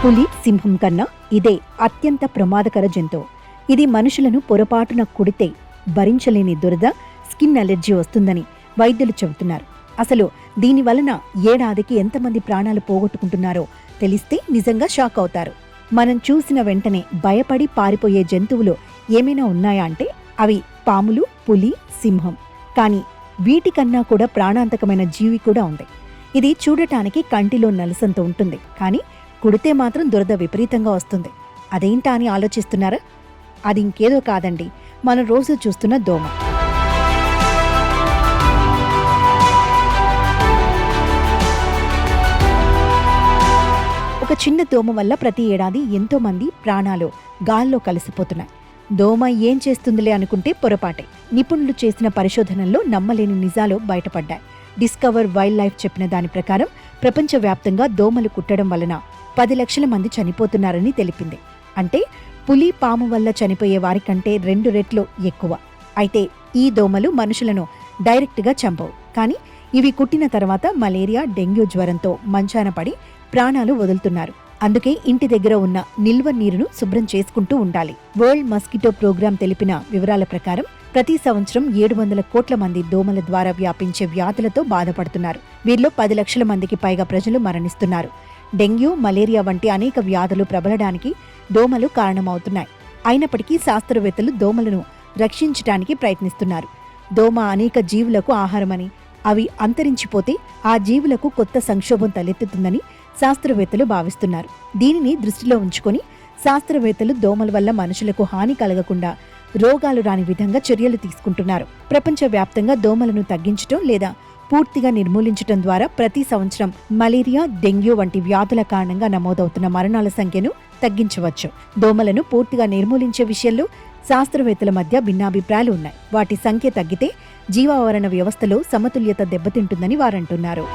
పులి, సింహం కన్నా ఇదే అత్యంత ప్రమాదకర జంతువు. ఇది మనుషులను పొరపాటున కుడితే భరించలేని దురద, స్కిన్ అలెర్జీ వస్తుందని వైద్యులు చెబుతున్నారు. అసలు దీని వలన ఏడాదికి ఎంతమంది ప్రాణాలు పోగొట్టుకుంటున్నారో తెలిస్తే నిజంగా షాక్ అవుతారు. మనం చూసిన వెంటనే భయపడి పారిపోయే జంతువులు ఏమైనా ఉన్నాయా అంటే అవి పాములు, పులి, సింహం. కానీ వీటికన్నా కూడా ప్రాణాంతకమైన జీవి కూడా ఉంది. ఇది చూడటానికి కంటిలో నలసంతో ఉంటుంది, కానీ కుడితే మాత్రం దురద విపరీతంగా వస్తుంది. అదేంటా అని ఆలోచిస్తున్నారా? అది ఇంకేదో కాదండి, మనం రోజు చూస్తున్న దోమ. ఒక చిన్న దోమ వల్ల ప్రతి ఏడాది ఎంతో మంది ప్రాణాలు గాల్లో కలిసిపోతున్నాయి. దోమ ఏం చేస్తుందిలే అనుకుంటే పొరపాటే. నిపుణులు చేసిన పరిశోధనల్లో నమ్మలేని నిజాలు బయటపడ్డాయి. డిస్కవర్ వైల్డ్ లైఫ్ చెప్పిన దాని ప్రకారం ప్రపంచవ్యాప్తంగా దోమలు కుట్టడం వలన 10 లక్షల మంది చనిపోతున్నారని తెలిపింది. అంటే పులి, పాము వల్ల చనిపోయే వారికంటే 2 రెట్లు ఎక్కువ. అయితే ఈ దోమలు మనుషులను డైరెక్ట్గా చంపవు, కానీ ఇవి కుట్టిన తర్వాత మలేరియా, డెంగ్యూ జ్వరంతో మంచాన పడి ప్రాణాలు వదులుతున్నారు. అందుకే ఇంటి దగ్గర ఉన్న నిల్వ నీరును శుభ్రం చేసుకుంటూ ఉండాలి. వరల్డ్ మస్కిటో ప్రోగ్రాం తెలిపిన వివరాల ప్రకారం ప్రతి సంవత్సరం 700 కోట్ల మంది దోమల ద్వారా వ్యాపించే వ్యాధులతో బాధపడుతున్నారు. వీరిలో 10 లక్షల మందికి పైగా ప్రజలు మరణిస్తున్నారు. డెంగ్యూ, మలేరియా వంటి అనేక వ్యాధులు ప్రబలడానికి దోమలు కారణమవుతున్నాయి. అయినప్పటికీ శాస్త్రవేత్తలు దోమలను రక్షించడానికి ప్రయత్నిస్తున్నారు. దోమ అనేక జీవులకు ఆహారమని, అవి అంతరించిపోతే ఆ జీవులకు కొత్త సంక్షోభం తలెత్తుతుందని శాస్త్రవేత్తలు భావిస్తున్నారు. దీనిని దృష్టిలో ఉంచుకొని శాస్త్రవేత్తలు దోమల వల్ల మనుషులకు హాని కలగకుండా రోగాలు రాని విధంగా చర్యలు తీసుకుంటున్నారు. ప్రపంచవ్యాప్తంగా దోమలను తగ్గించడం లేదా పూర్తిగా నిర్మూలించడం ద్వారా ప్రతి సంవత్సరం మలేరియా, డెంగ్యూ వంటి వ్యాధుల కారణంగా నమోదవుతున్న మరణాల సంఖ్యను తగ్గించవచ్చు. దోమలను పూర్తిగా నిర్మూలించే విషయంలో శాస్త్రవేత్తల మధ్య భిన్నాభిప్రాయాలు ఉన్నాయి. వాటి సంఖ్య తగ్గితే జీవావరణ వ్యవస్థలో సమతుల్యత దెబ్బతింటుందని వారంటున్నారు.